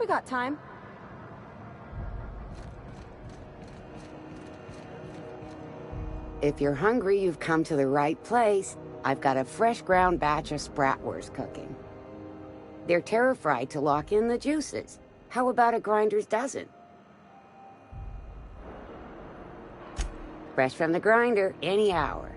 we got time. If you're hungry, you've come to the right place. I've got a fresh ground batch of spratwurst cooking. They're terra-fried to lock in the juices. How about a grinder's dozen? Fresh from the grinder, any hour.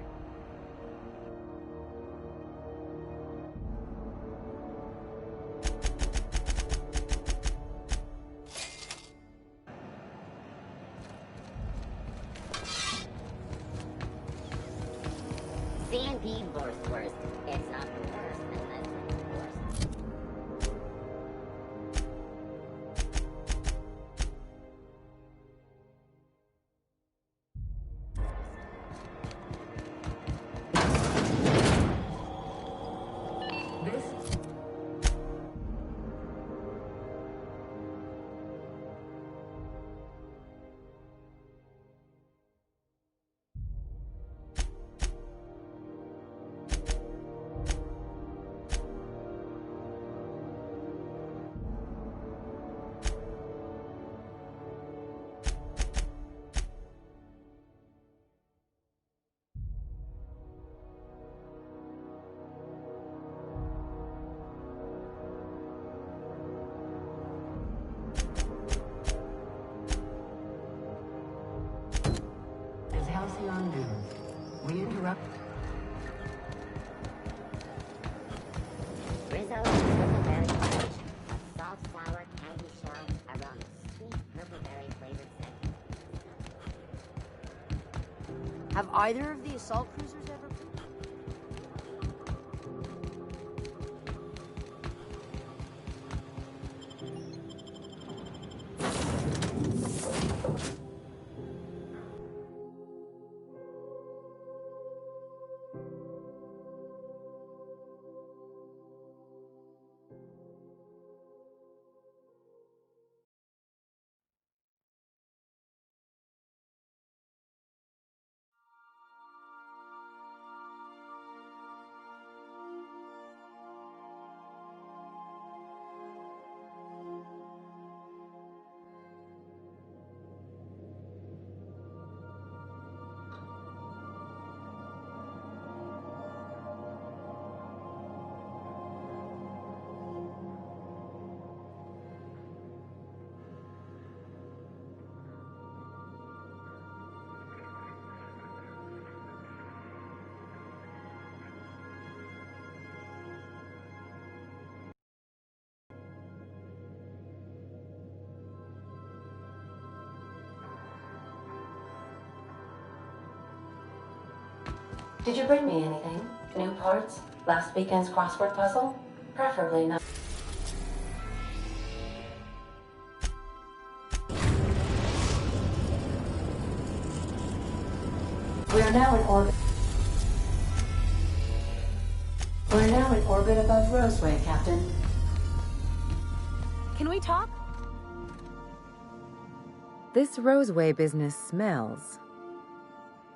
C&P Wurst. It's not the worst unless it's the worst. Is Halcyon doomed? We interrupt. Rizzo purpleberry punch. A salt sour candy shell aroma. Sweet purpleberry flavored scent. Have either of the assault cruisers ever... Did you bring me anything? New parts? Last weekend's crossword puzzle? Preferably not. We are now in orbit. We're now in orbit above Roseway, Captain. Can we talk? This Roseway business smells.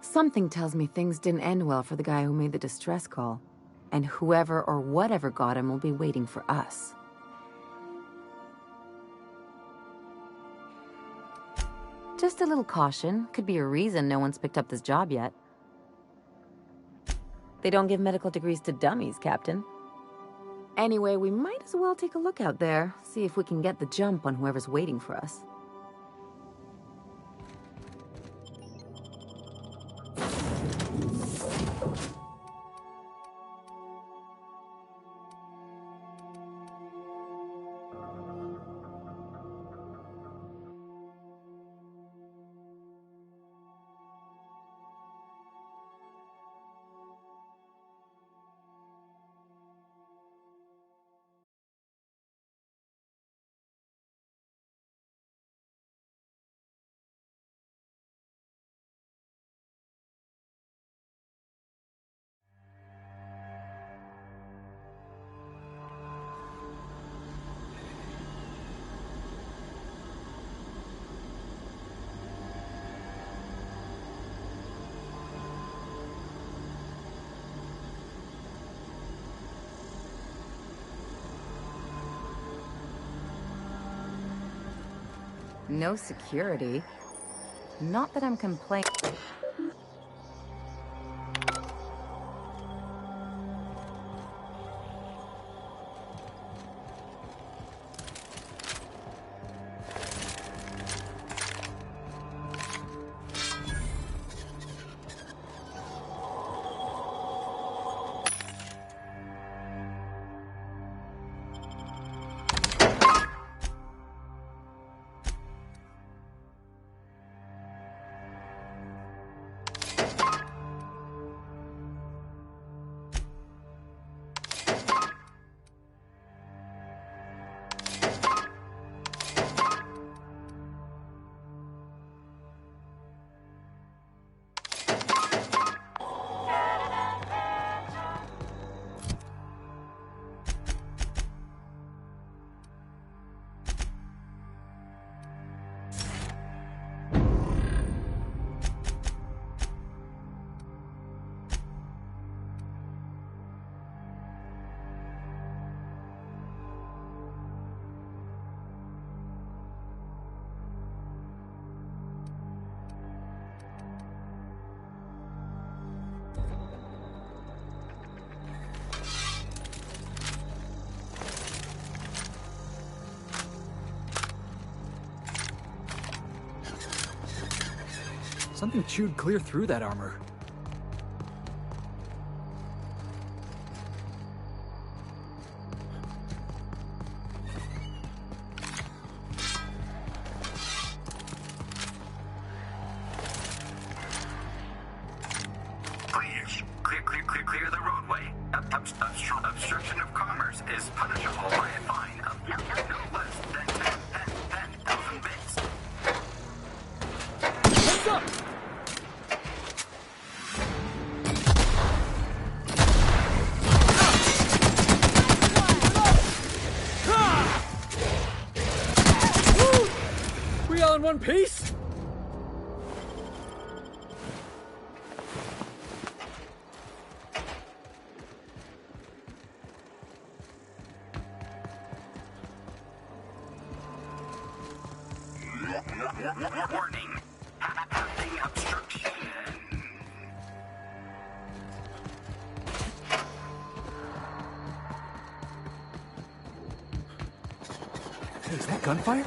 Something tells me things didn't end well for the guy who made the distress call. And whoever or whatever got him will be waiting for us. Just a little caution. Could be a reason no one's picked up this job yet. They don't give medical degrees to dummies, Captain. Anyway, we might as well take a look out there, see if we can get the jump on whoever's waiting for us. No security. Not that I'm complaining. Something chewed clear through that armor. Please, clear the roadway. Obstruction of commerce is punishable by a fine of no less than 10,000 bits. Heads up! We all in one piece? Warning. Passing obstruction. Is that gunfire?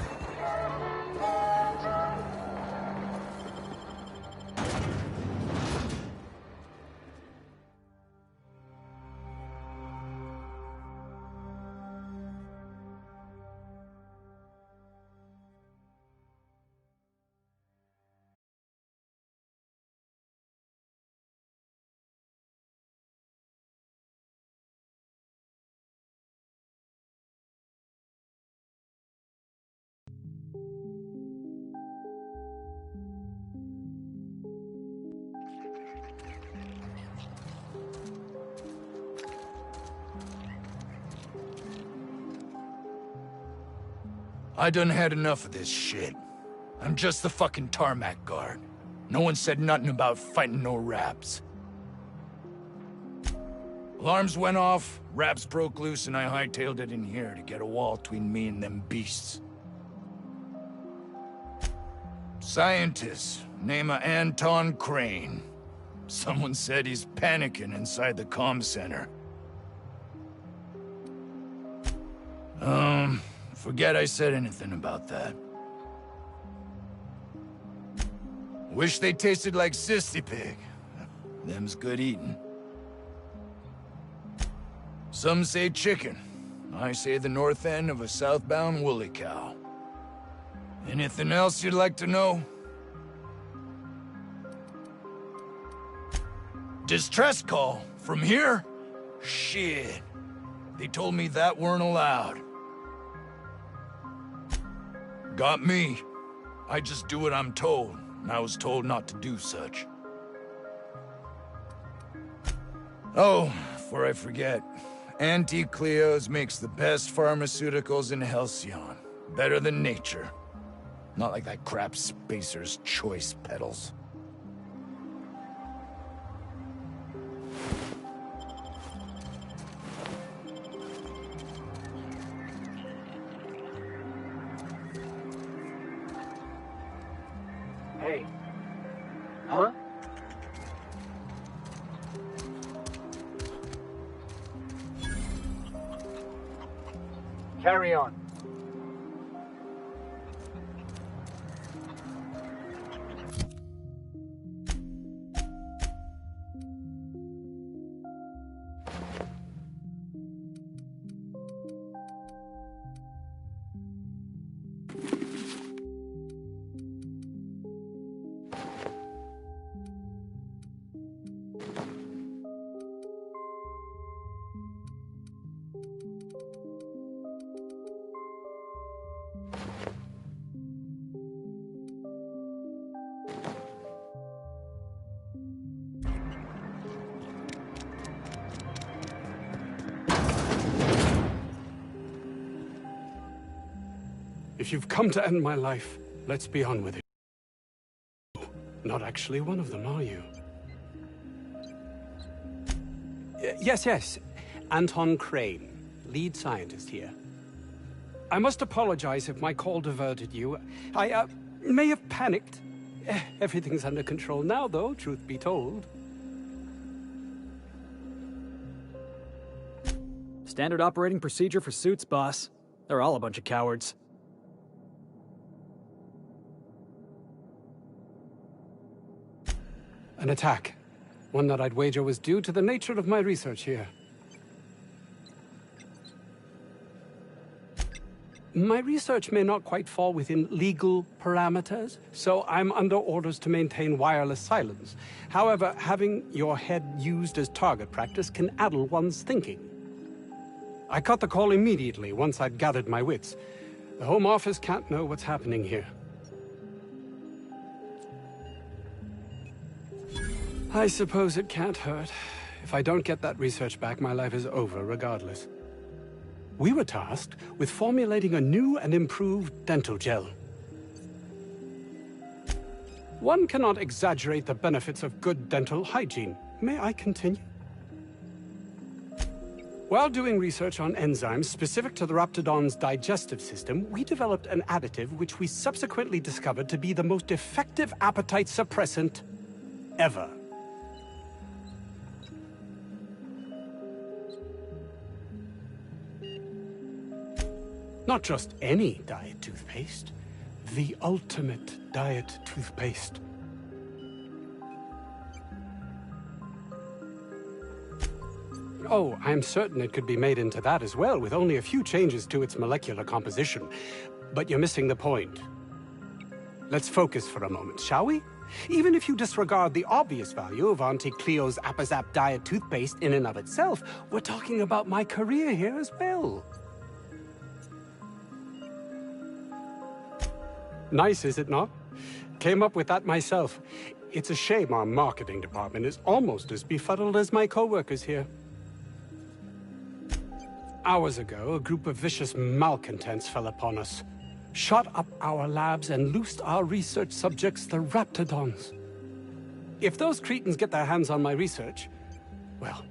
I done had enough of this shit. I'm just the fucking tarmac guard. No one said nothing about fighting no raps. Alarms went off, raps broke loose, and I hightailed it in here to get a wall between me and them beasts. Scientist, name of Anton Crane. Someone said he's panicking inside the comm center. Forget I said anything about that. Wish they tasted like Sissy Pig. Them's good eating. Some say chicken. I say the north end of a southbound woolly cow. Anything else you'd like to know? Distress call? From here? Shit. They told me that weren't allowed. Got me. I just do what I'm told, and I was told not to do such. Oh, before I forget, Auntie Cleo's makes the best pharmaceuticals in Halcyon. Better than nature. Not like that crap Spacer's Choice pedals. Carry on. If you've come to end my life, let's be on with it. Not actually one of them, are you? Yes. Anton Crane, lead scientist here. I must apologize if my call diverted you. I may have panicked. Everything's under control now, though, truth be told. Standard operating procedure for suits, boss. They're all a bunch of cowards. An attack. One that I'd wager was due to the nature of my research here. My research may not quite fall within legal parameters, so I'm under orders to maintain wireless silence. However, having your head used as target practice can addle one's thinking. I cut the call immediately once I'd gathered my wits. The Home Office can't know what's happening here. I suppose it can't hurt. If I don't get that research back, my life is over regardless. We were tasked with formulating a new and improved dental gel. One cannot exaggerate the benefits of good dental hygiene. May I continue? While doing research on enzymes specific to the Raptidon's digestive system, we developed an additive which we subsequently discovered to be the most effective appetite suppressant ever. Not just any diet toothpaste, the ultimate diet toothpaste. Oh, I'm certain it could be made into that as well, with only a few changes to its molecular composition. But you're missing the point. Let's focus for a moment, shall we? Even if you disregard the obvious value of Auntie Cleo's Apazap diet toothpaste in and of itself, we're talking about my career here as well. Nice, is it not? Came up with that myself. It's a shame our marketing department is almost as befuddled as my co-workers here. Hours ago, a group of vicious malcontents fell upon us, shot up our labs and loosed our research subjects, the Raptidons. If those cretins get their hands on my research, well,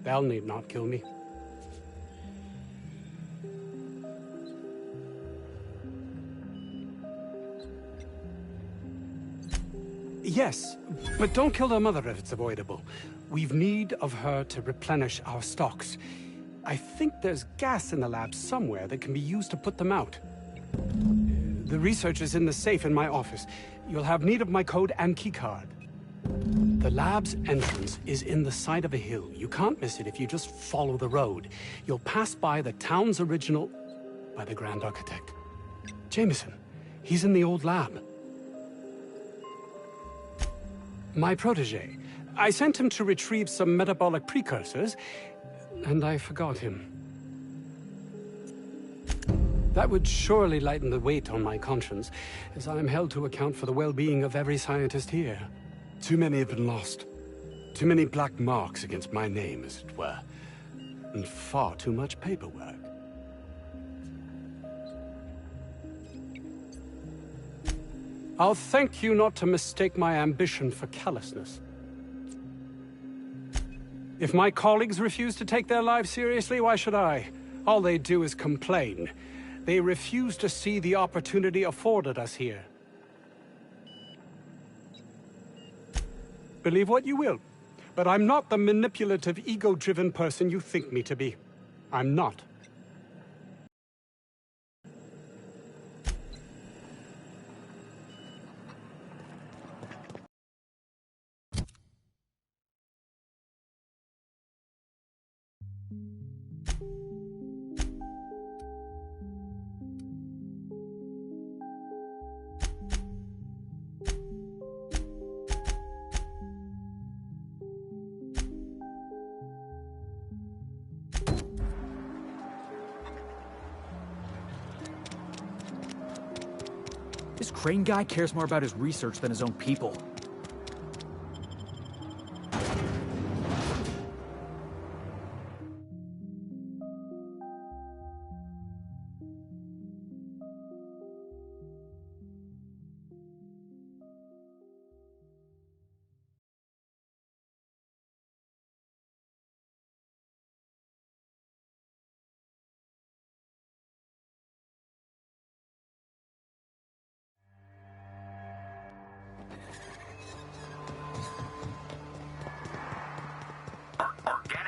they'll need not kill me. Yes, but don't kill their mother if it's avoidable. We've need of her to replenish our stocks. I think there's gas in the lab somewhere that can be used to put them out. The research is in the safe in my office. You'll have need of my code and keycard. The lab's entrance is in the side of a hill. You can't miss it if you just follow the road. You'll pass by the town's original... by the Grand Architect. Jameson. He's in the old lab. My protege. I sent him to retrieve some metabolic precursors, and I forgot him. That would surely lighten the weight on my conscience, as I'm held to account for the well-being of every scientist here. Too many have been lost. Too many black marks against my name, as it were. And far too much paperwork. I'll thank you not to mistake my ambition for callousness. If my colleagues refuse to take their lives seriously, why should I? All they do is complain. They refuse to see the opportunity afforded us here. Believe what you will, but I'm not the manipulative, ego-driven person you think me to be. I'm not. This Crane guy cares more about his research than his own people.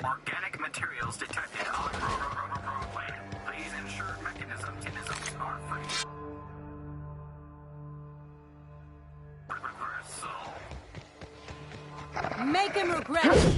Organic materials detected on roadway. Please ensure mechanisms are free. Reversal. Make him regret it!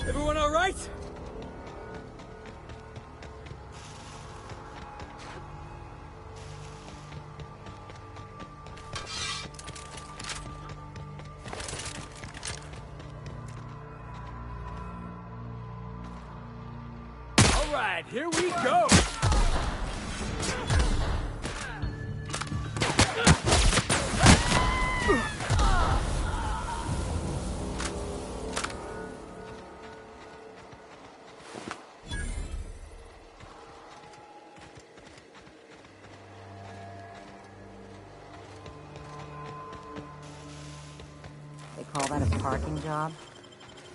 Everyone all right? All right, here we go. They call that a parking job?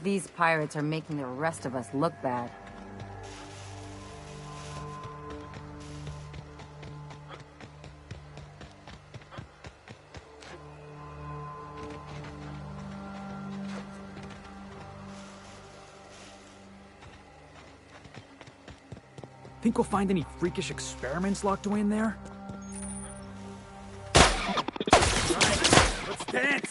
These pirates are making the rest of us look bad. Think we'll find any freakish experiments locked away in there? Alright, let's dance!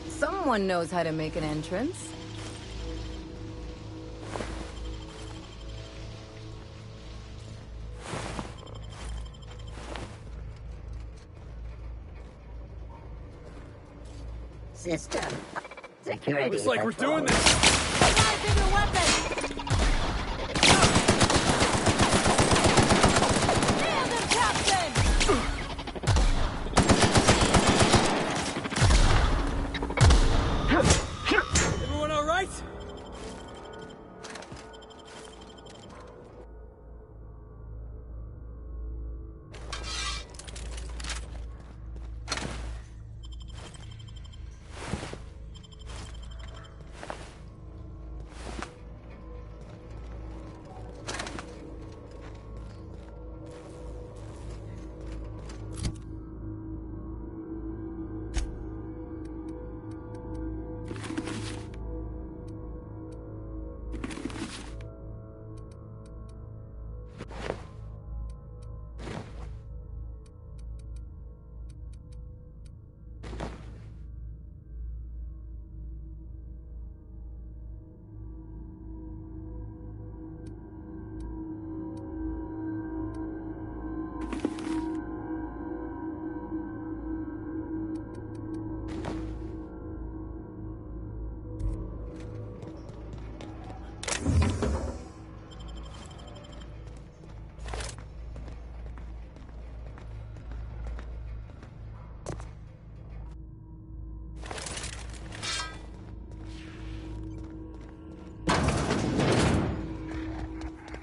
Someone knows how to make an entrance. System. Security. Looks like we're doing this. Guys, bigger weapon! Nailed him, Captain! Everyone all right?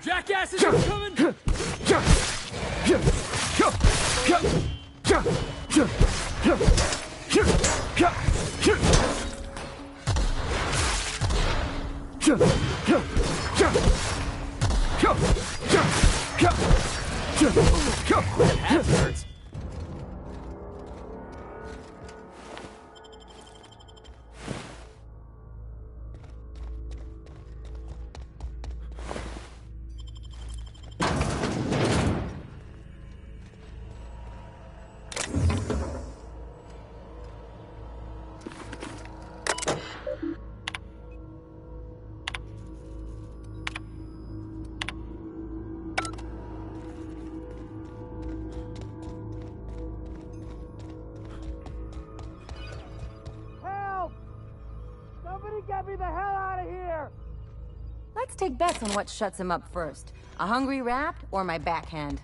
Jackasses are coming! That hurts. Let's take bets on what shuts him up first. A hungry rat or my backhand?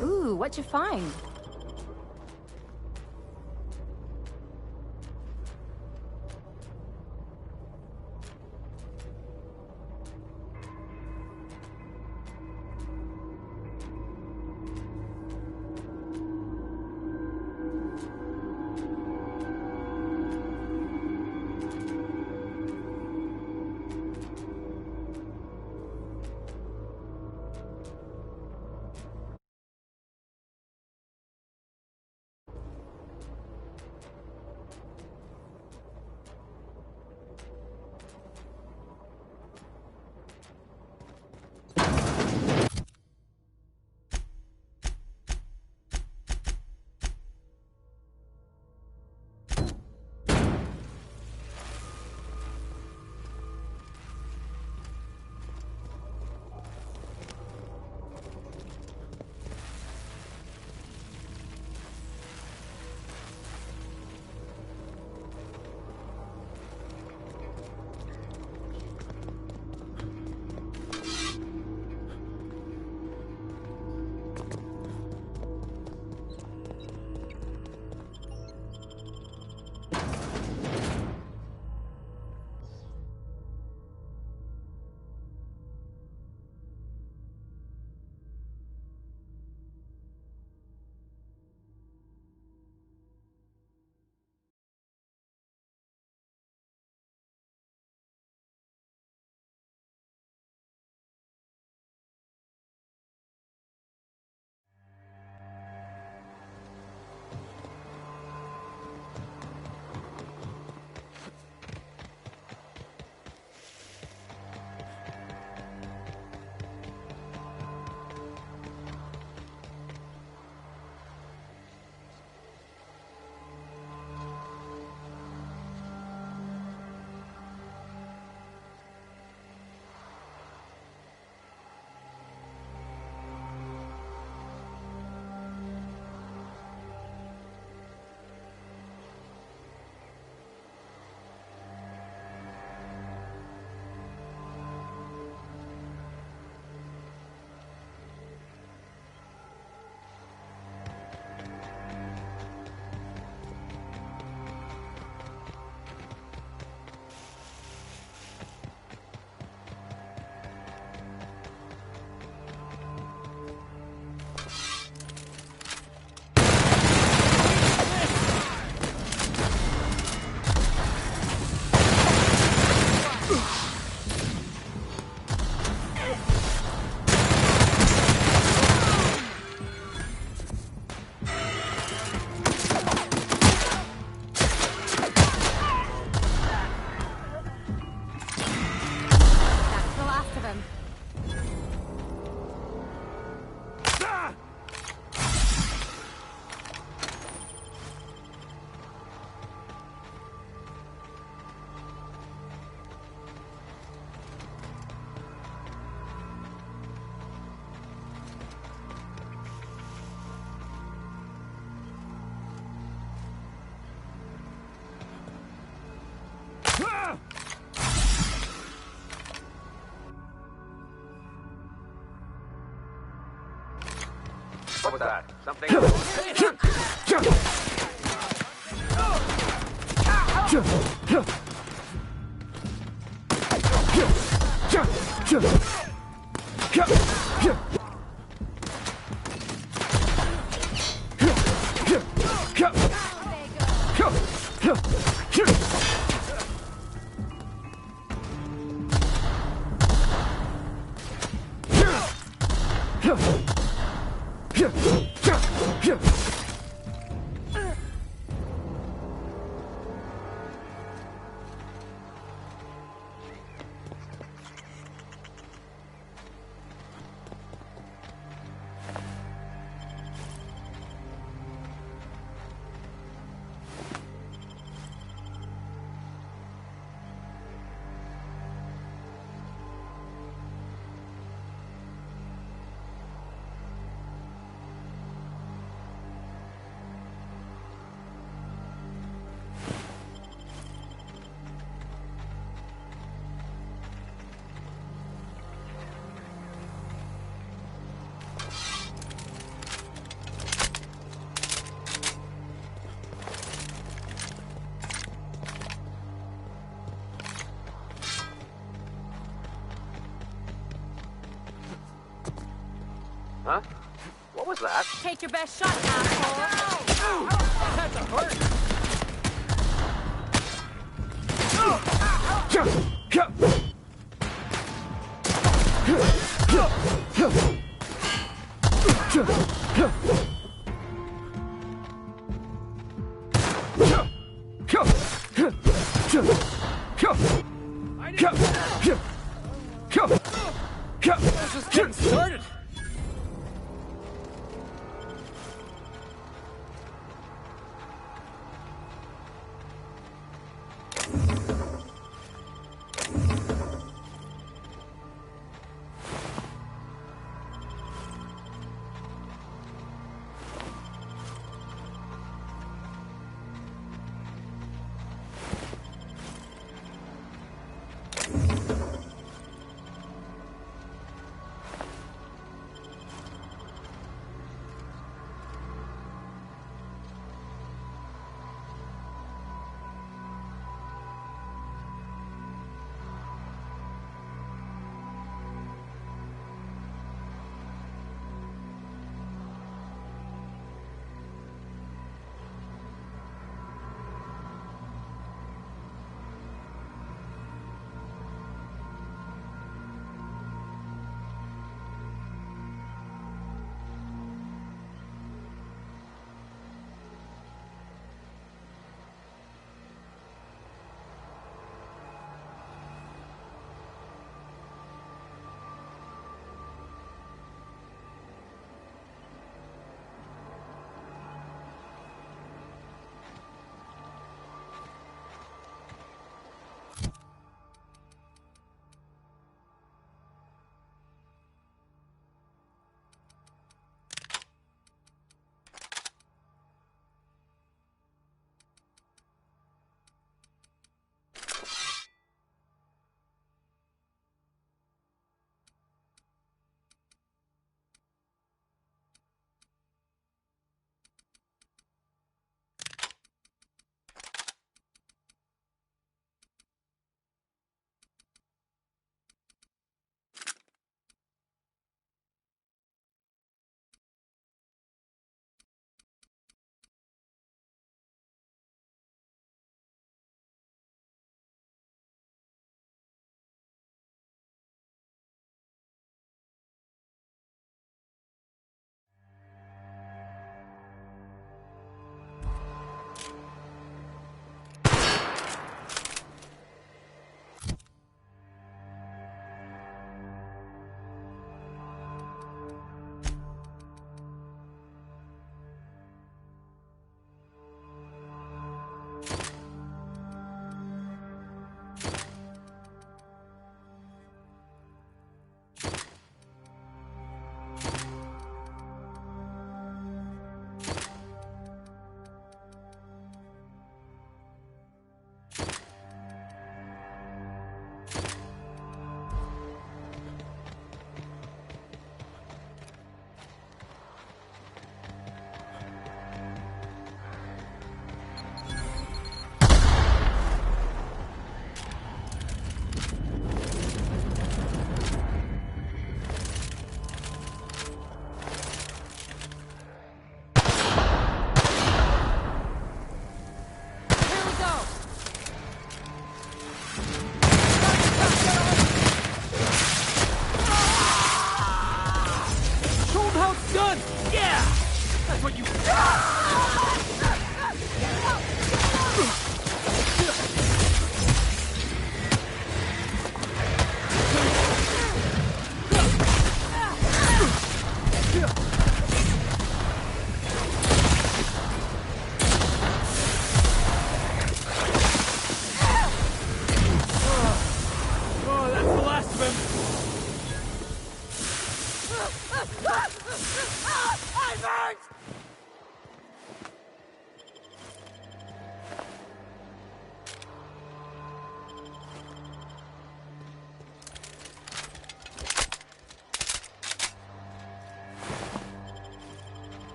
Ooh, what'd you find? What was that? Something? Huh? What was that? Take your best shot, asshole! That's a hurt! This is getting started!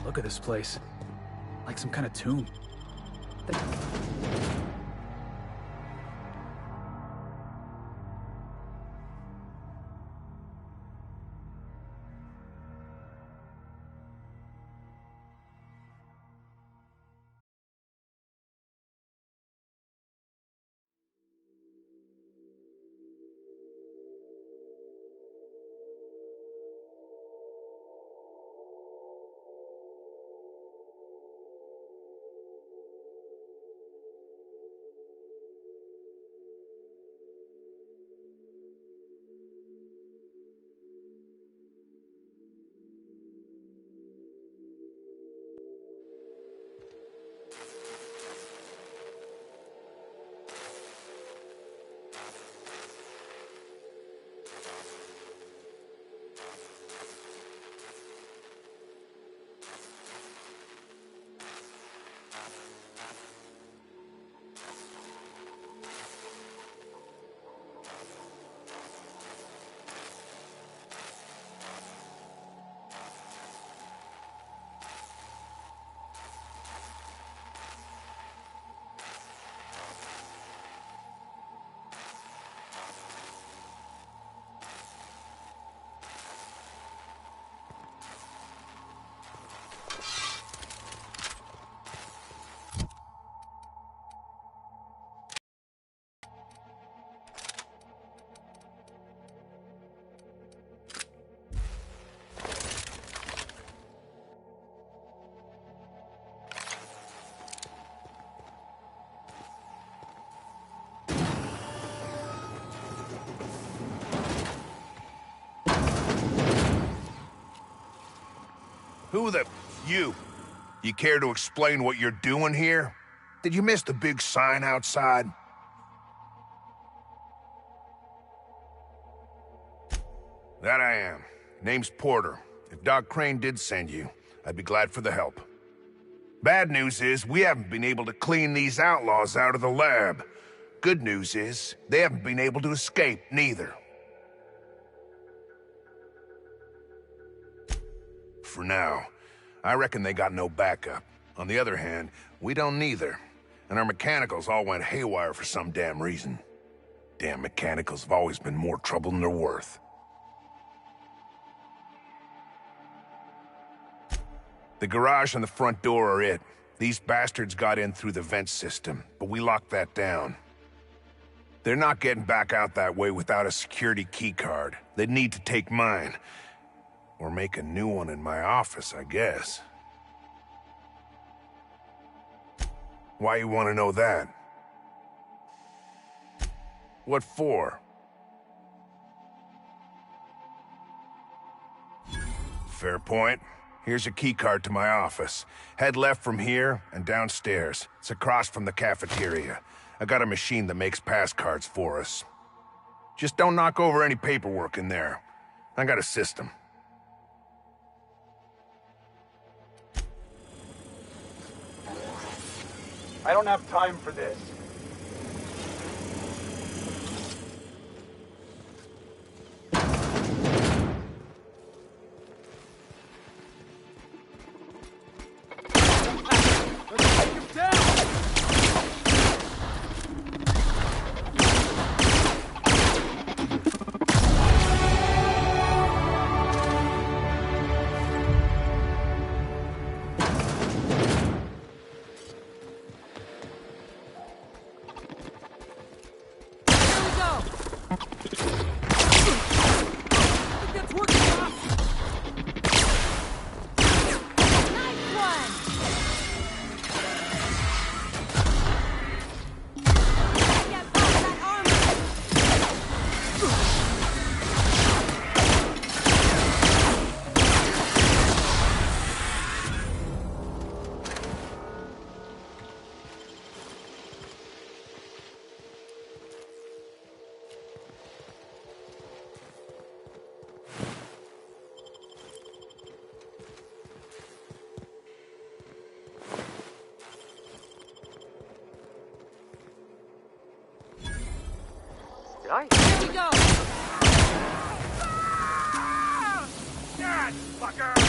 Look at this place. Like some kind of tomb. Who the... you? You care to explain what you're doing here? Did you miss the big sign outside? That I am. Name's Porter. If Doc Crane did send you, I'd be glad for the help. Bad news is, we haven't been able to clean these outlaws out of the lab. Good news is, they haven't been able to escape, neither. For now. I reckon they got no backup. On the other hand, we don't neither. And our mechanicals all went haywire for some damn reason. Damn mechanicals have always been more trouble than they're worth. The garage and the front door are it. These bastards got in through the vent system, but we locked that down. They're not getting back out that way without a security keycard. They'd need to take mine. Or make a new one in my office, I guess. Why you want to know that? What for? Fair point. Here's a keycard to my office. Head left from here and downstairs. It's across from the cafeteria. I got a machine that makes pass cards for us. Just don't knock over any paperwork in there. I got a system. I don't have time for this. Did I? Here we go! God, fucker!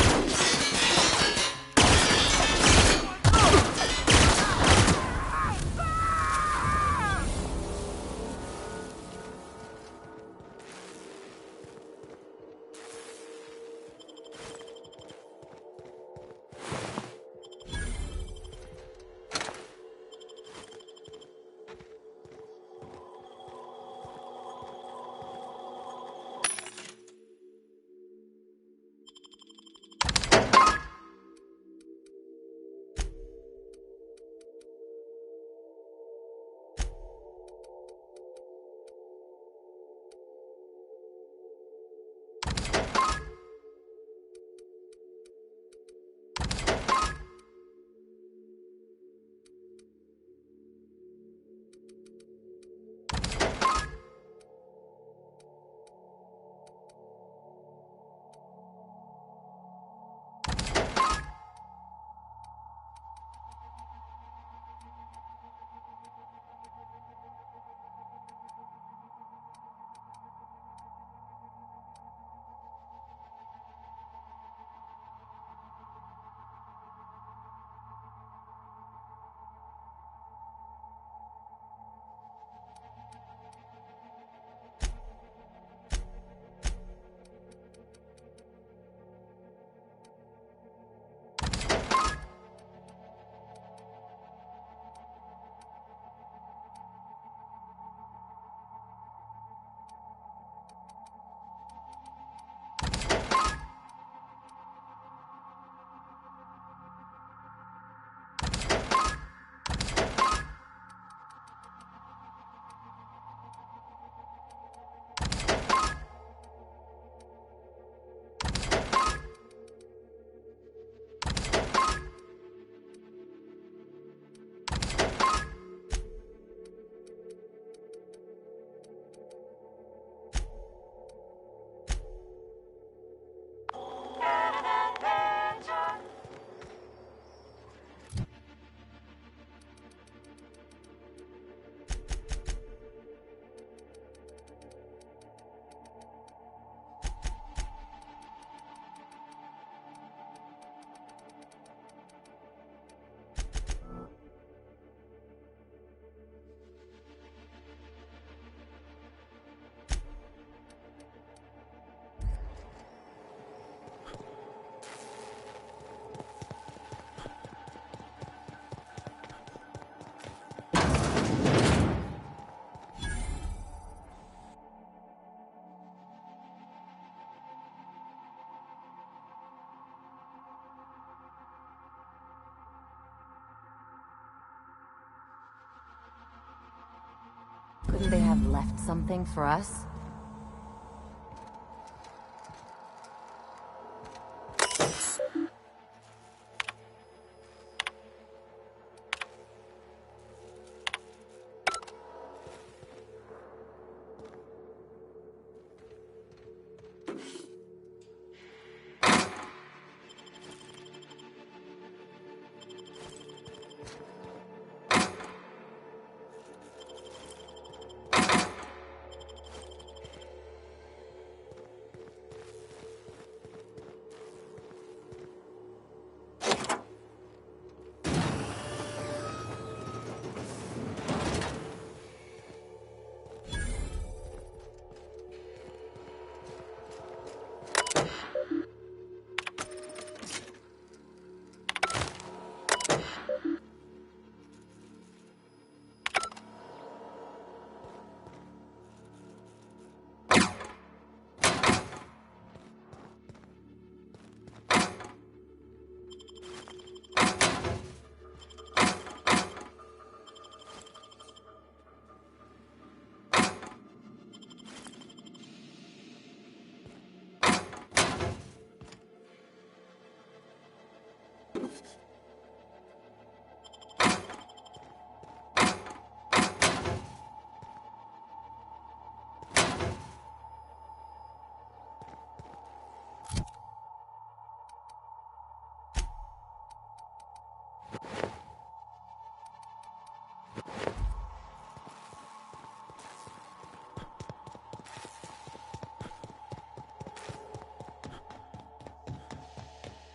Couldn't they have left something for us?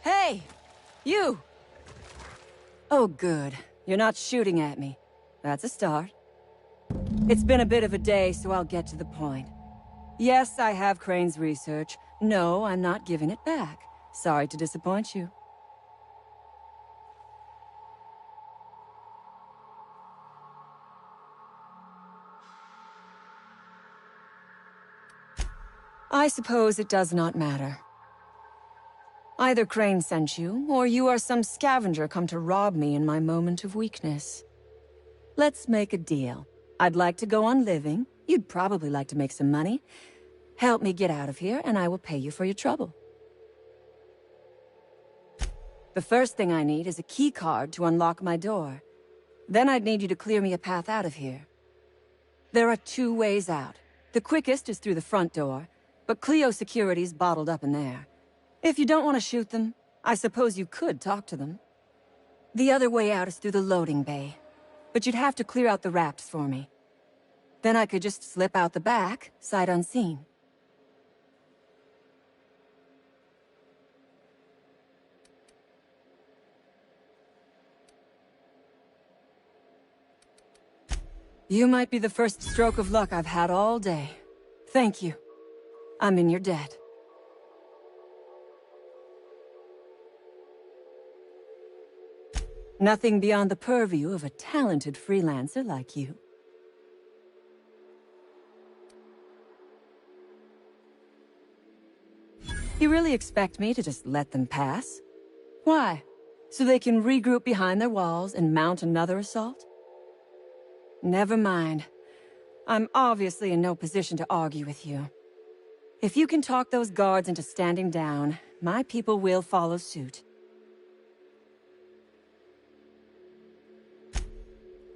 Hey! You! Oh, good. You're not shooting at me. That's a start. It's been a bit of a day, so I'll get to the point. Yes, I have Crane's research. No, I'm not giving it back. Sorry to disappoint you. I suppose it does not matter. Either Crane sent you, or you are some scavenger come to rob me in my moment of weakness. Let's make a deal. I'd like to go on living. You'd probably like to make some money. Help me get out of here, and I will pay you for your trouble. The first thing I need is a key card to unlock my door. Then I'd need you to clear me a path out of here. There are 2 ways out. The quickest is through the front door, but Cleo Security's bottled up in there. If you don't want to shoot them, I suppose you could talk to them. The other way out is through the loading bay, but you'd have to clear out the rafts for me. Then I could just slip out the back, sight unseen. You might be the first stroke of luck I've had all day. Thank you. I'm in your debt. Nothing beyond the purview of a talented freelancer like you. You really expect me to just let them pass? Why? So they can regroup behind their walls and mount another assault? Never mind. I'm obviously in no position to argue with you. If you can talk those guards into standing down, my people will follow suit.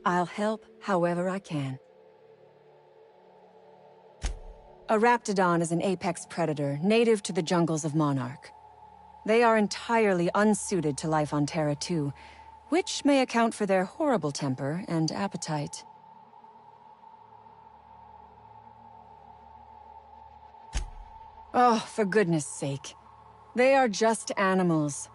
I'll help however I can. A Raptidon is an apex predator, native to the jungles of Monarch. They are entirely unsuited to life on Terra 2, which may account for their horrible temper and appetite. Oh, for goodness sake. They are just animals.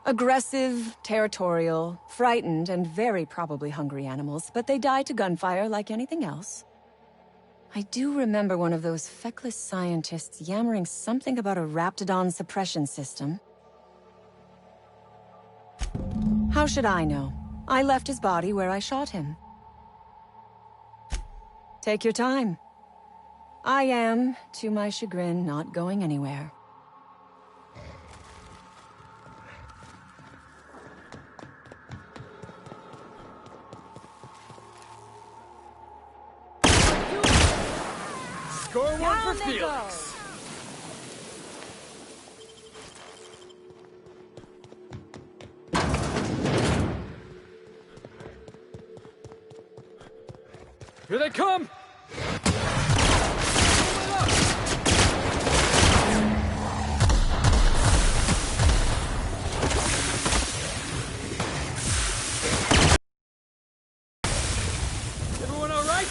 Aggressive, territorial, frightened, and very probably hungry animals, but they die to gunfire like anything else. I do remember one of those feckless scientists yammering something about a Raptidon suppression system. How should I know? I left his body where I shot him. Take your time. I am, to my chagrin, not going anywhere. Score one Down for they Felix. Here they come! Everyone all right?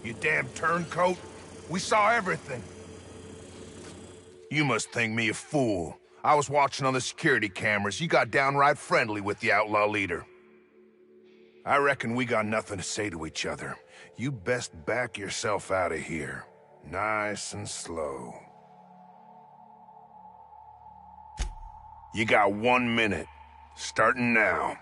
You damn turncoat. We saw everything. You must think me a fool. I was watching on the security cameras. You got downright friendly with the outlaw leader. I reckon we got nothing to say to each other. You best back yourself out of here. Nice and slow. You got 1 minute. Starting now.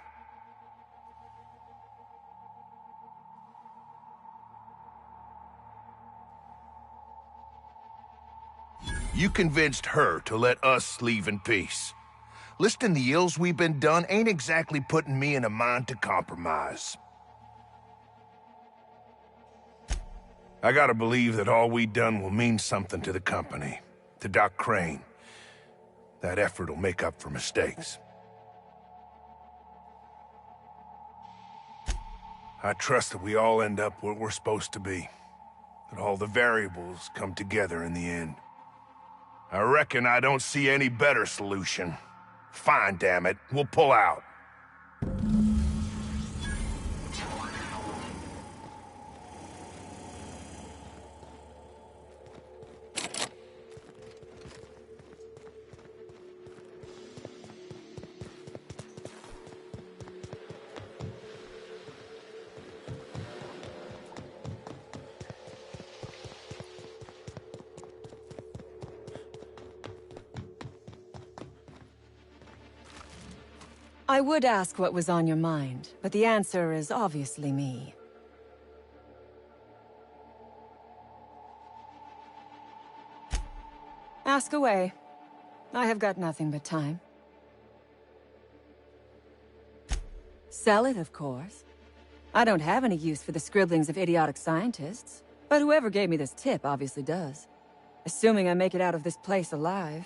You convinced her to let us leave in peace. Listing the ills we've been done ain't exactly putting me in a mind to compromise. I gotta believe that all we done will mean something to the company, to Doc Crane. That effort will make up for mistakes. I trust that we all end up where we're supposed to be. That all the variables come together in the end. I reckon I don't see any better solution. Fine, damn it. We'll pull out. I would ask what was on your mind, but the answer is obviously me. Ask away. I have got nothing but time. Sell it, of course. I don't have any use for the scribblings of idiotic scientists, but whoever gave me this tip obviously does. Assuming I make it out of this place alive.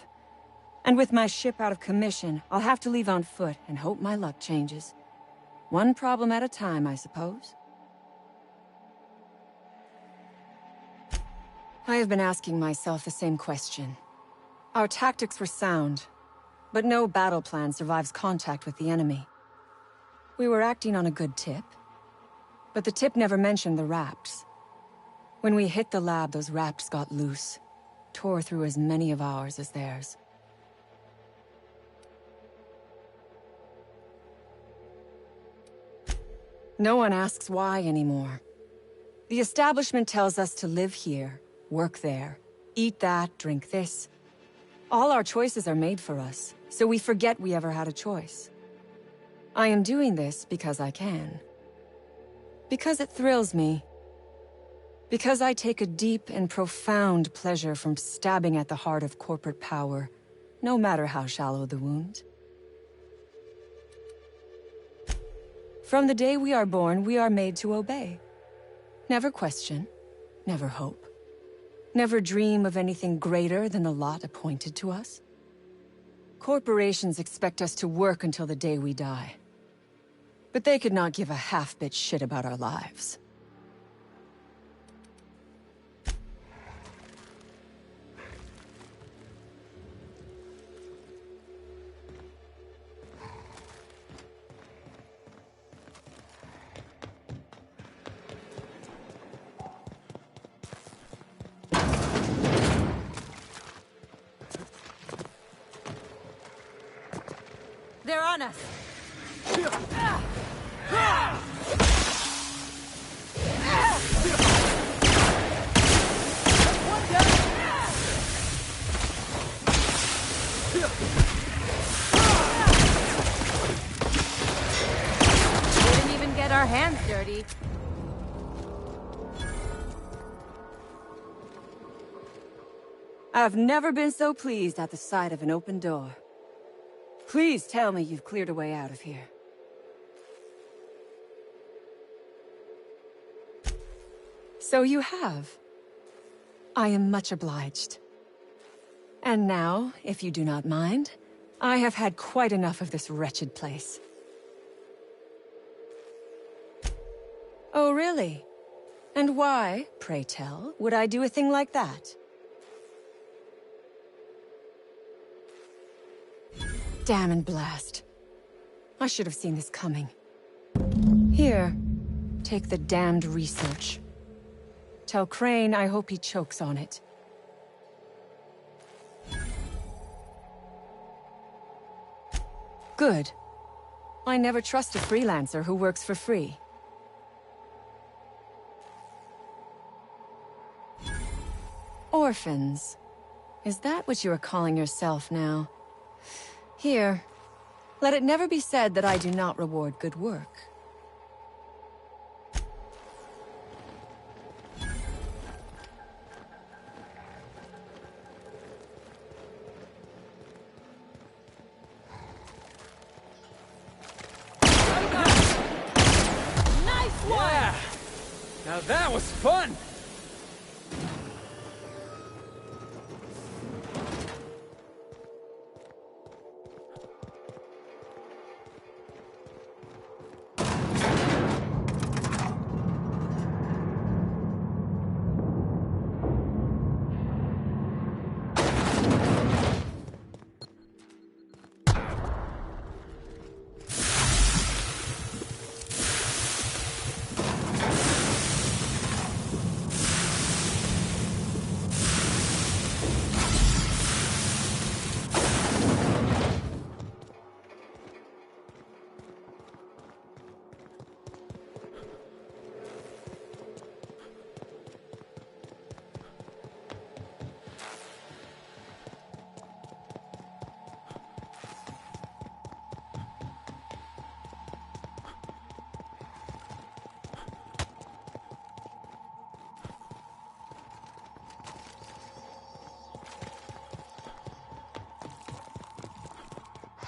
And with my ship out of commission, I'll have to leave on foot and hope my luck changes. One problem at a time, I suppose. I have been asking myself the same question. Our tactics were sound, but no battle plan survives contact with the enemy. We were acting on a good tip, but the tip never mentioned the Rapts. When we hit the lab, those Rapts got loose, tore through as many of ours as theirs. No one asks why anymore. The establishment tells us to live here, work there, eat that, drink this. All our choices are made for us, so we forget we ever had a choice. I am doing this because I can. Because it thrills me. Because I take a deep and profound pleasure from stabbing at the heart of corporate power, no matter how shallow the wound. From the day we are born, we are made to obey. Never question, never hope. Never dream of anything greater than the lot appointed to us. Corporations expect us to work until the day we die. But they could not give a half-bit shit about our lives. They're on us! Didn't even get our hands dirty. I've never been so pleased at the sight of an open door. Please tell me you've cleared a way out of here. So you have. I am much obliged. And now, if you do not mind, I have had quite enough of this wretched place. Oh, really? And why, pray tell, would I do a thing like that? Damn and blast. I should have seen this coming. Here, take the damned research. Tell Crane I hope he chokes on it. Good. I never trust a freelancer who works for free. Orphans. Is that what you are calling yourself now? Here. Let it never be said that I do not reward good work. Yeah! Now that was fun!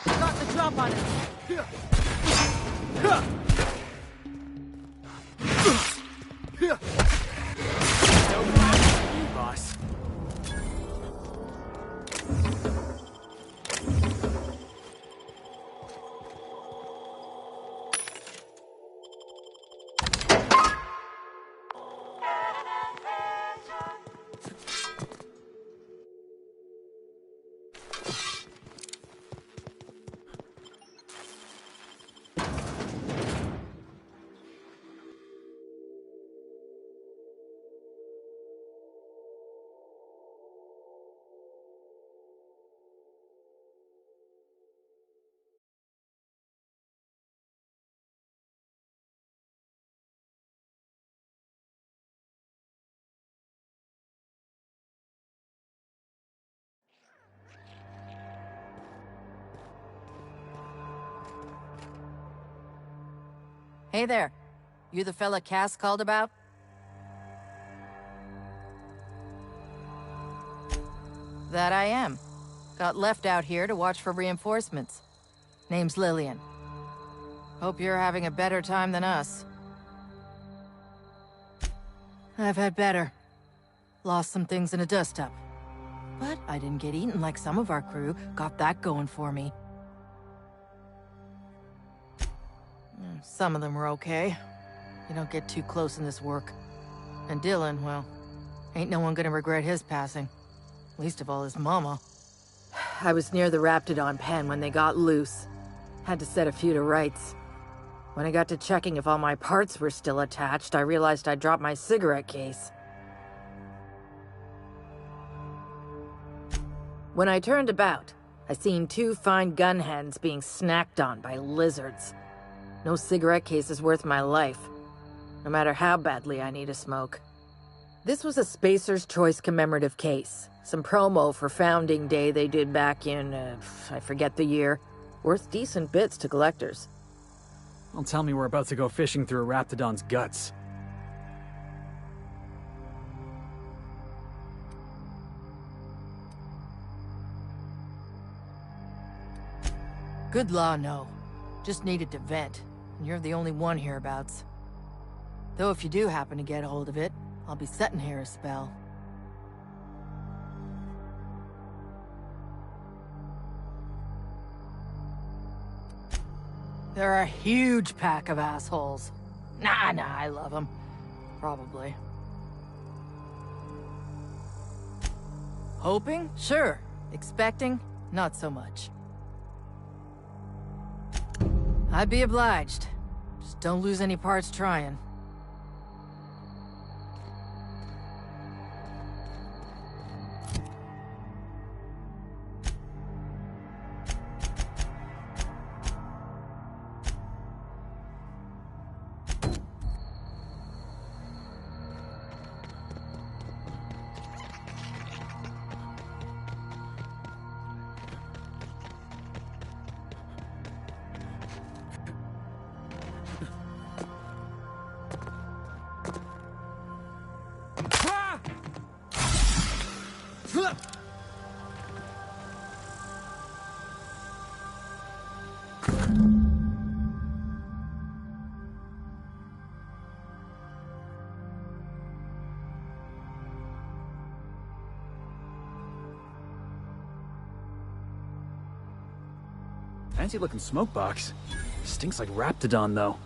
Got the drop on it. Boss. Hey there. You the fella Cass called about? That I am. Got left out here to watch for reinforcements. Name's Lillian. Hope you're having a better time than us. I've had better. Lost some things in a dust-up. But I didn't get eaten like some of our crew. Got that going for me. Some of them were okay. You don't get too close in this work. And Dylan, well, ain't no one gonna regret his passing. Least of all his mama. I was near the Raptidon pen when they got loose. Had to set a few to rights. When I got to checking if all my parts were still attached, I realized I'd dropped my cigarette case. When I turned about, I seen two fine gun hands being snacked on by lizards. No cigarette case is worth my life, no matter how badly I need a smoke. This was a Spacer's Choice commemorative case. Some promo for Founding Day they did back in, I forget the year. Worth decent bits to collectors. Don't tell me we're about to go fishing through a Raptidon's guts. Good law, no. Just needed to vent, and you're the only one hereabouts. Though if you do happen to get hold of it, I'll be sitting here a spell. They're a huge pack of assholes. Nah, I love them. Probably. Hoping? Sure. Expecting? Not so much. I'd be obliged. Just don't lose any parts trying. Fancy looking smoke box. Stinks like Raptidon, though.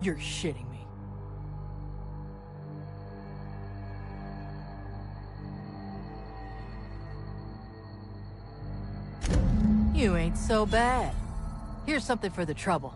You're shitting me. You ain't so bad. Here's something for the trouble.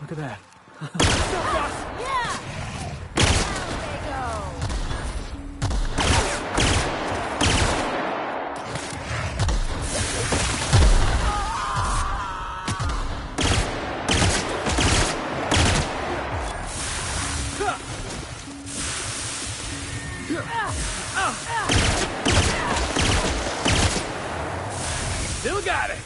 Look at that. Still got it!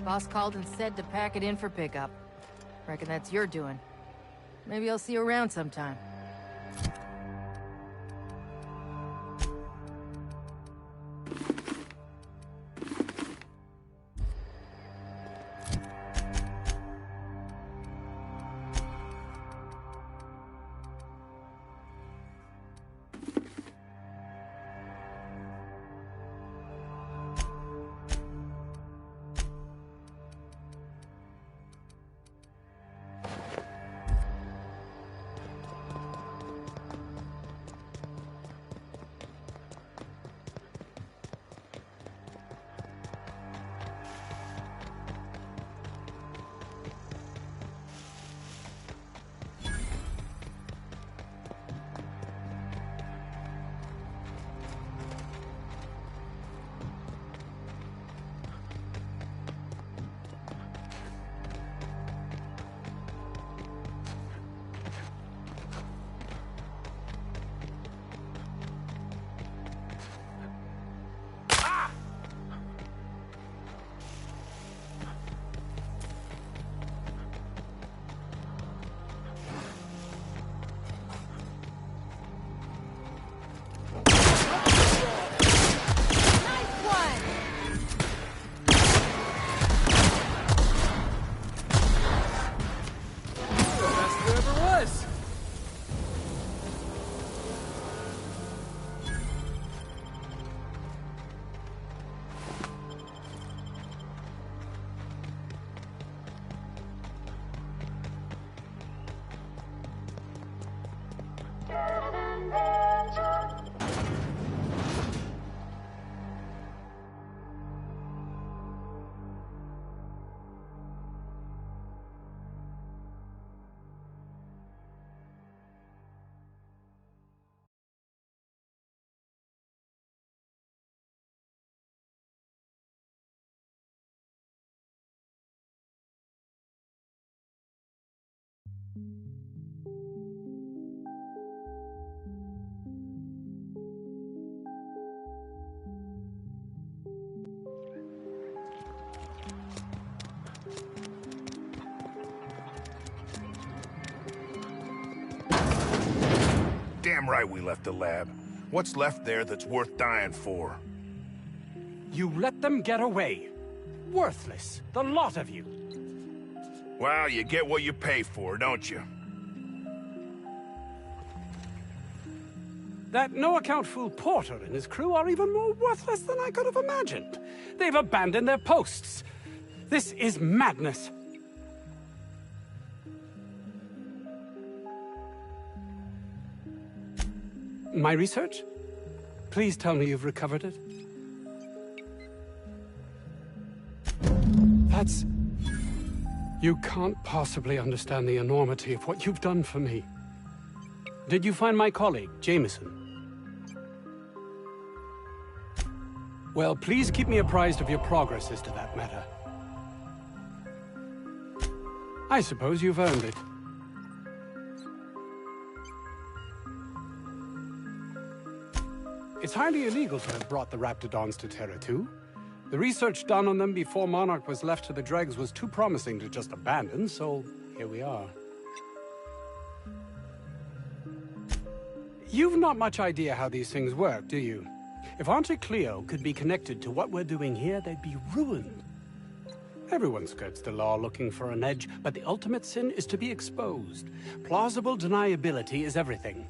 Boss called and said to pack it in for pickup. Reckon that's your doing. Maybe I'll see you around sometime. Damn right we left the lab. What's left there that's worth dying for? You let them get away. Worthless, the lot of you. Well, you get what you pay for, don't you? That no-account fool Porter and his crew are even more worthless than I could have imagined. They've abandoned their posts. This is madness. My research? Please tell me you've recovered it. That's... You can't possibly understand the enormity of what you've done for me. Did you find my colleague, Jameson? Well, please keep me apprised of your progress as to that matter. I suppose you've earned it. It's highly illegal to have brought the Raptidons to Terra 2. The research done on them before Monarch was left to the dregs was too promising to just abandon, so here we are. You've not much idea how these things work, do you? If Auntie Cleo could be connected to what we're doing here, they'd be ruined. Everyone skirts the law looking for an edge, but the ultimate sin is to be exposed. Plausible deniability is everything.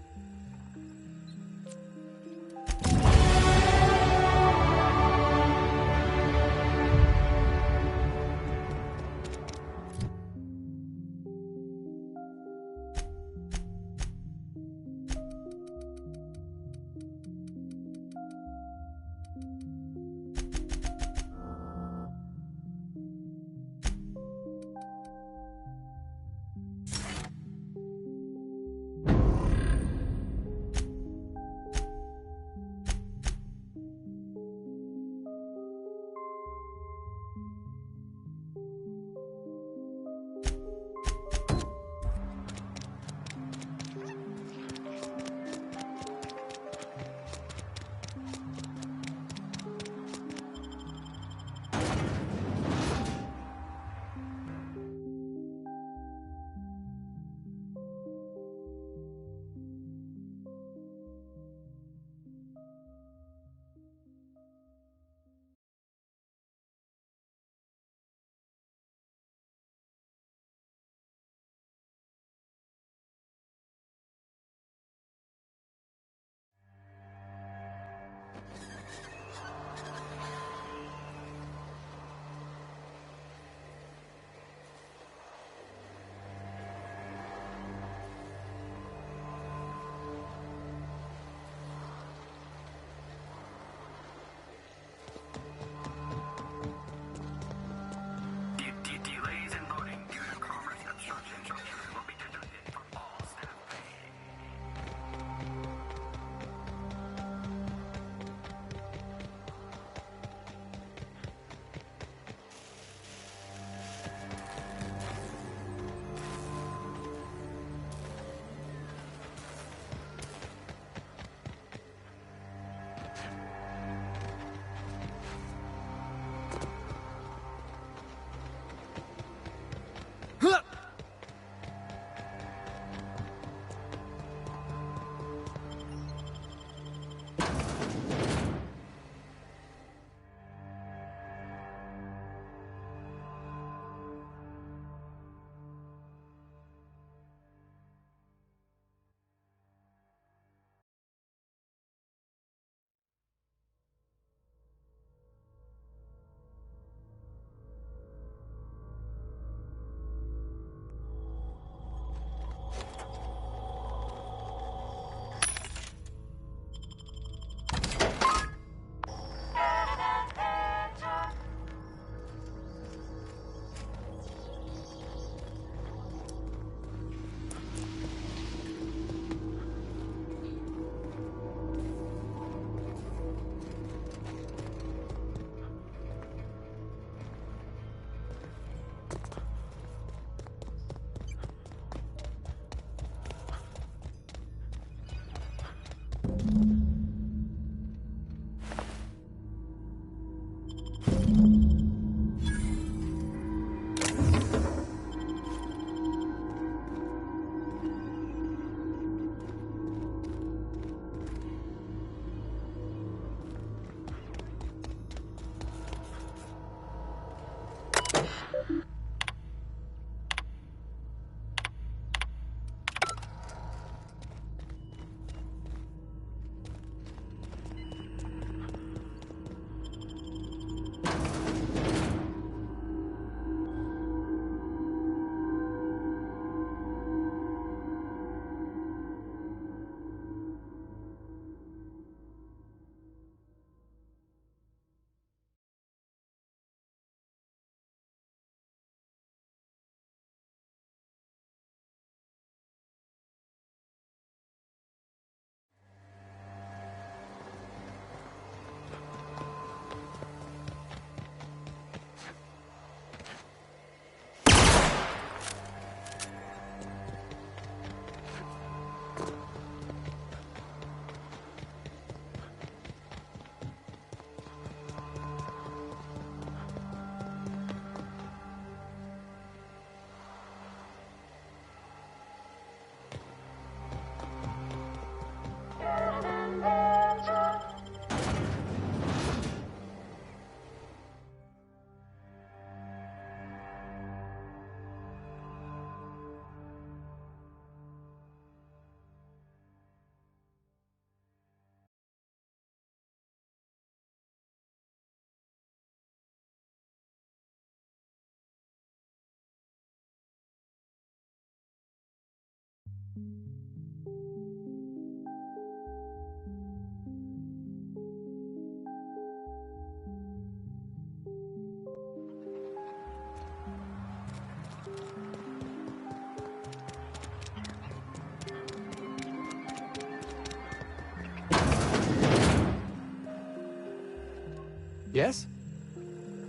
Yes?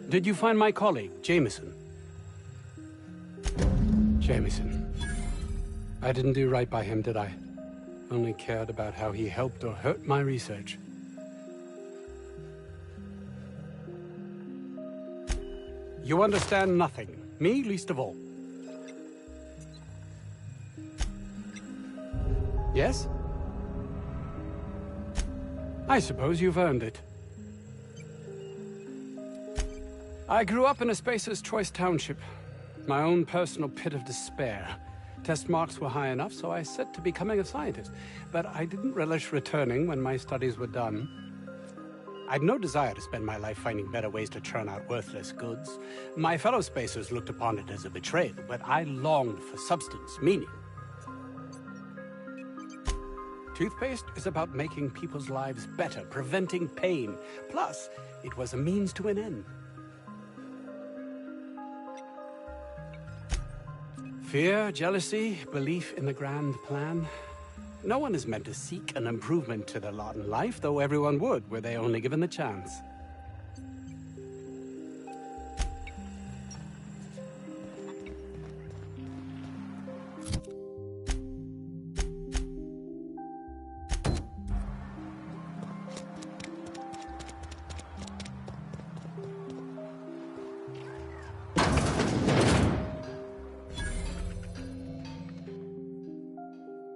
Did you find my colleague, Jameson? Jameson. I didn't do right by him, did I? Only cared about how he helped or hurt my research. You understand nothing. Me least of all. Yes? I suppose you've earned it. I grew up in a Spacer's Choice Township. My own personal pit of despair. Test marks were high enough, so I set to becoming a scientist. But I didn't relish returning when my studies were done. I'd no desire to spend my life finding better ways to churn out worthless goods. My fellow Spacers looked upon it as a betrayal, but I longed for substance, meaning. Toothpaste is about making people's lives better, preventing pain. Plus, it was a means to an end. Fear, jealousy, belief in the grand plan. No one is meant to seek an improvement to their lot in life, though everyone would, were they only given the chance.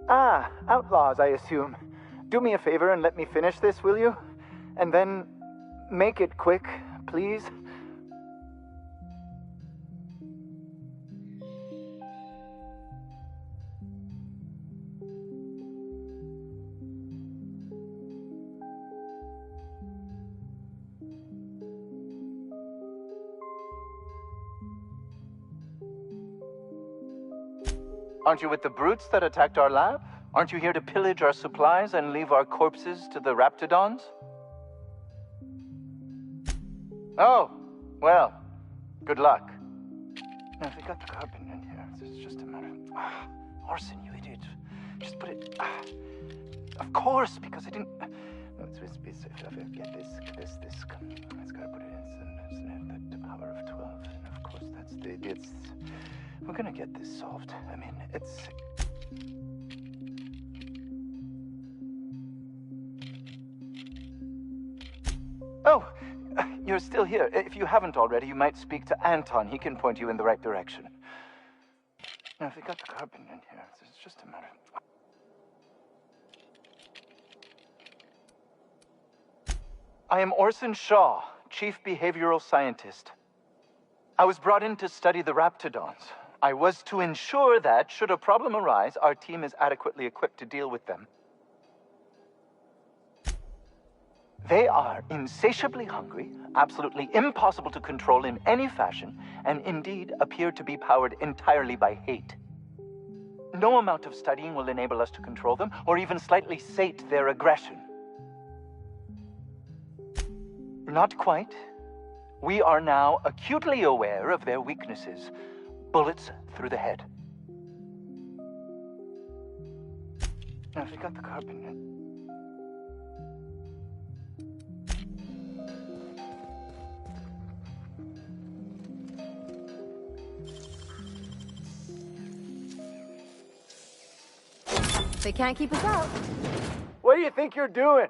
Ah, outlaws, I assume. Do me a favor and let me finish this, will you? And then make it quick, please. Aren't you with the brutes that attacked our lab? Aren't you here to pillage our supplies and leave our corpses to the Raptidons? Oh, well, good luck. No, they got the carbon in here. It's just a matter of... Orson, you idiot. Just put it... Of course, because I didn't... No, it's if I get this... It's gotta put it in the power of 12. And of course, that's the... It's... We're gonna get this solved. I mean, it's... Oh, you're still here. If you haven't already, you might speak to Anton. He can point you in the right direction. Now, if they got the carbon in here, it's just a matter of... I am Orson Shaw, Chief Behavioral Scientist. I was brought in to study the Raptidons. I was to ensure that, should a problem arise, our team is adequately equipped to deal with them. They are insatiably hungry, absolutely impossible to control in any fashion, and indeed appear to be powered entirely by hate. No amount of studying will enable us to control them, or even slightly sate their aggression. Not quite. We are now acutely aware of their weaknesses. Bullets through the head. Now, if they got the carbon in... They can't keep us out. What do you think you're doing?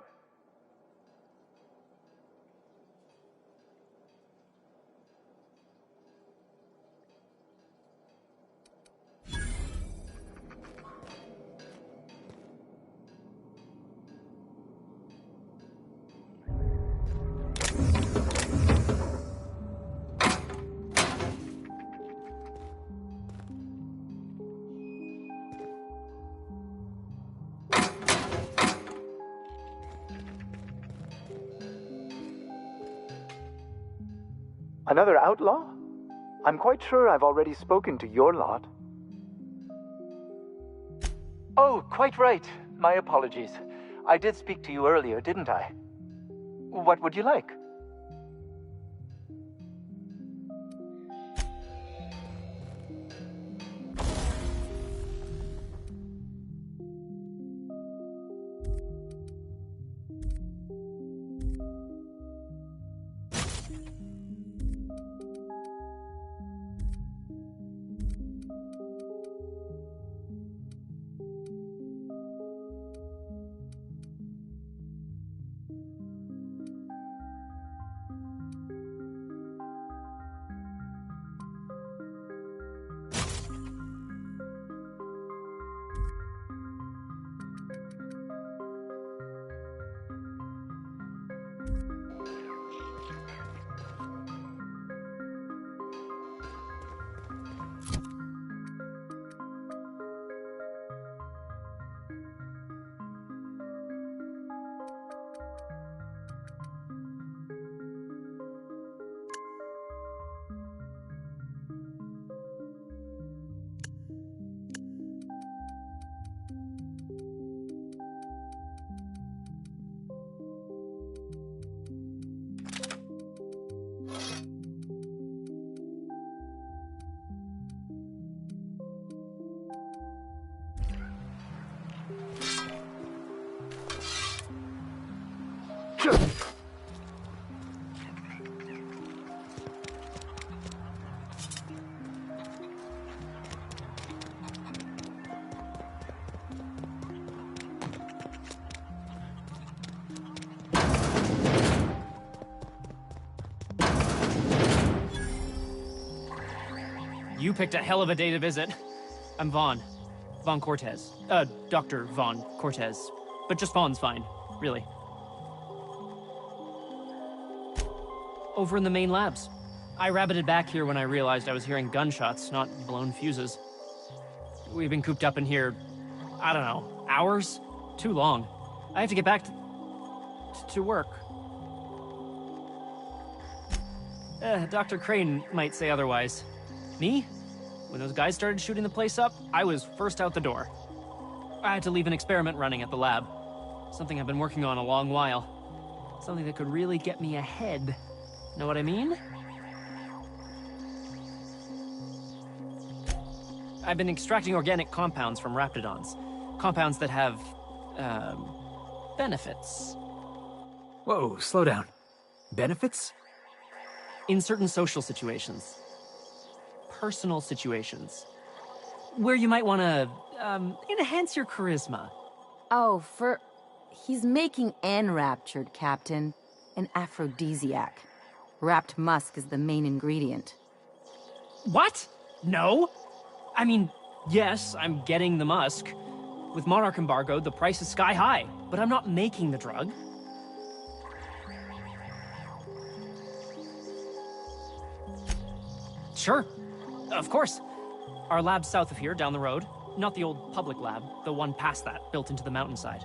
Another outlaw? I'm quite sure I've already spoken to your lot. Oh, quite right. My apologies. I did speak to you earlier, didn't I? What would you like? You picked a hell of a day to visit. I'm Vaughn. Vaughn Cortez. Dr. Vaughn Cortez. But just Vaughn's fine, really. Over in the main labs. I rabbited back here when I realized I was hearing gunshots, not blown fuses. We've been cooped up in here, I don't know, hours? Too long. I have to get back to work. Dr. Crane might say otherwise. Me? When those guys started shooting the place up, I was first out the door. I had to leave an experiment running at the lab. Something I've been working on a long while. Something that could really get me ahead. Know what I mean? I've been extracting organic compounds from raptidons. Compounds that have, benefits. Whoa, slow down. Benefits? In certain social situations. Personal situations. Where you might want to, enhance your charisma. Oh, he's making enraptured, Captain. An aphrodisiac. Wrapped musk is the main ingredient. What? No? I mean, yes, I'm getting the musk. With Monarch embargoed, the price is sky high, but I'm not making the drug. Sure. Of course. Our lab's south of here, down the road. Not the old public lab, the one past that, built into the mountainside.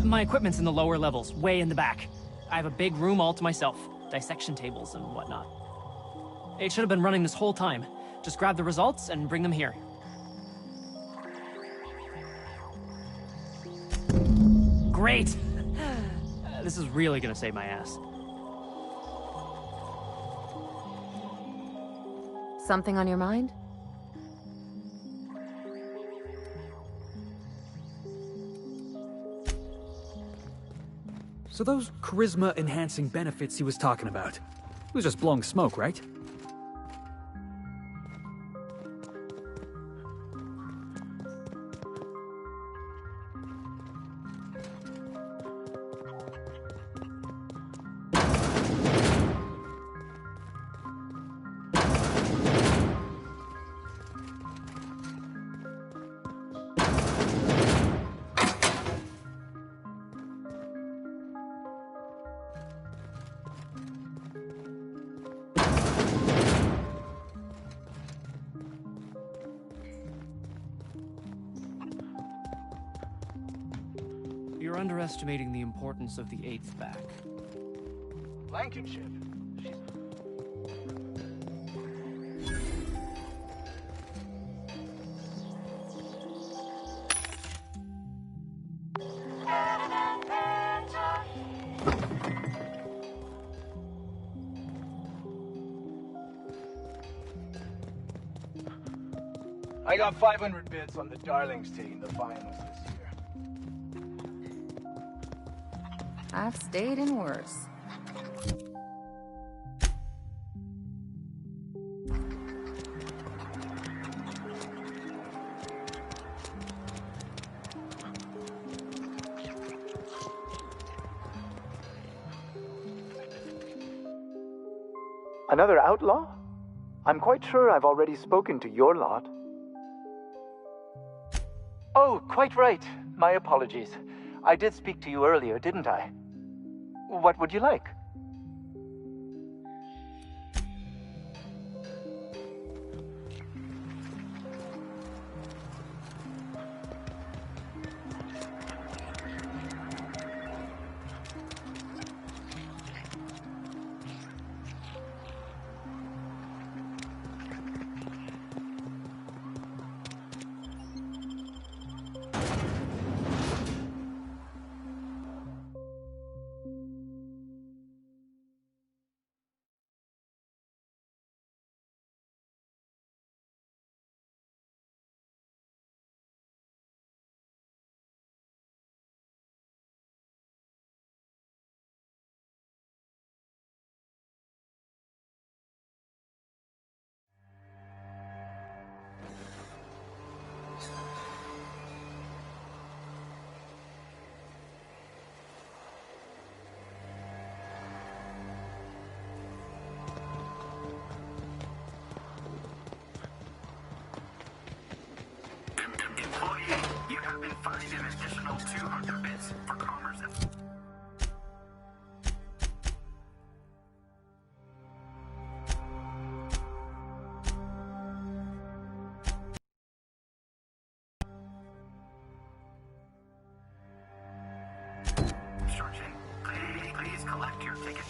My equipment's in the lower levels, way in the back. I have a big room all to myself, dissection tables and whatnot. It should have been running this whole time. Just grab the results and bring them here. Great! This is really gonna save my ass. Something on your mind? So those charisma-enhancing benefits he was talking about, it was just blowing smoke, right? You're underestimating the importance of the 8th back. Blankenship. I got 500 bits on the Darlings taking the finals this year. I've stayed in worse. Another outlaw? I'm quite sure I've already spoken to your lot. Oh, quite right. My apologies. I did speak to you earlier, didn't I? What would you like? You have been fined an additional 200 bits for commerce. Obstruction. Please collect your ticket.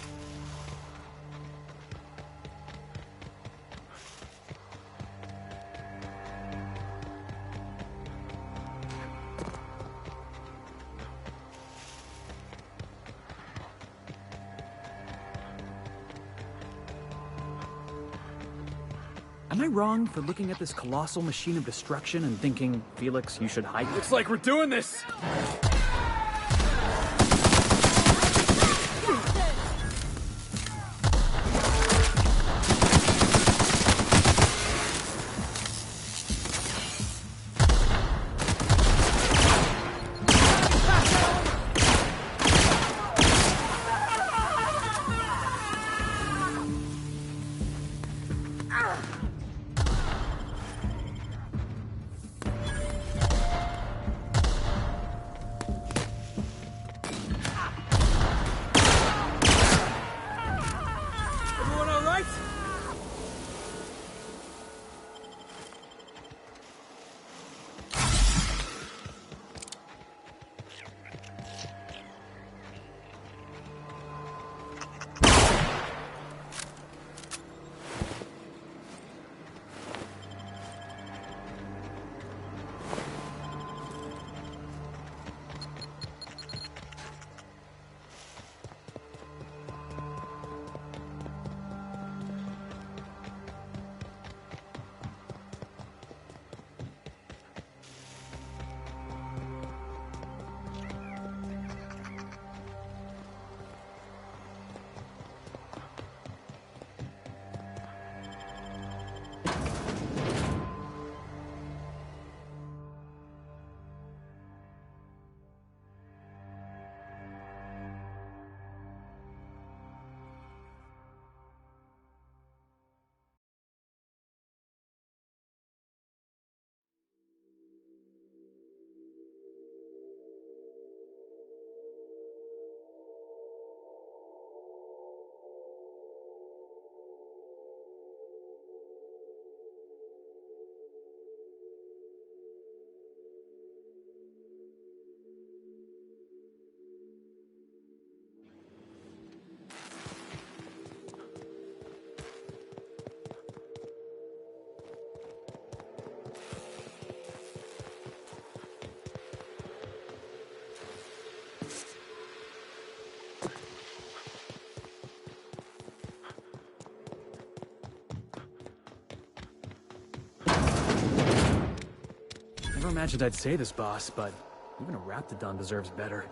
Am I wrong for looking at this colossal machine of destruction and thinking, Felix, you should hide? Looks like we're doing this! Never imagined I'd say this, boss, but even a Raptidon deserves better.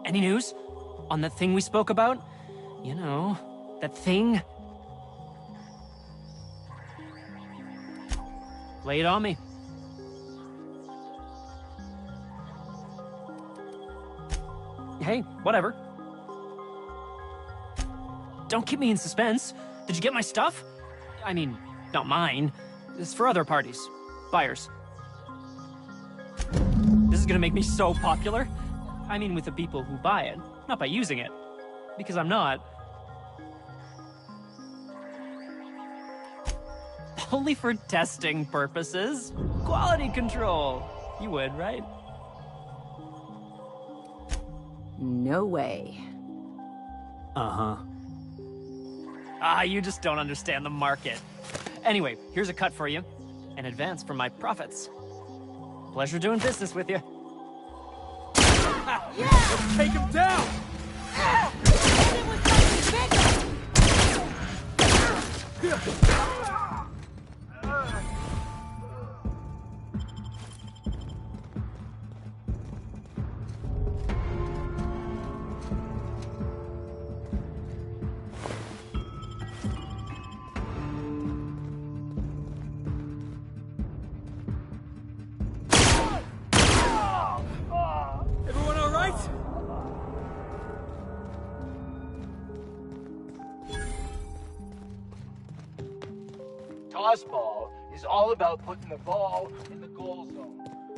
Any news? On that thing we spoke about? You know, that thing? Lay it on me. Hey, whatever. Don't keep me in suspense. Did you get my stuff? I mean, not mine. It's for other parties. Buyers. This is gonna make me so popular. I mean with the people who buy it, not by using it. Because I'm not. Only for testing purposes. Quality control. You would, right? No way. Uh-huh. Ah, you just don't understand the market. Anyway, here's a cut for you. An advance from my profits. Pleasure doing business with you. Let's take him down! Everyone all right? toss ball is all about putting the ball in the goal zone.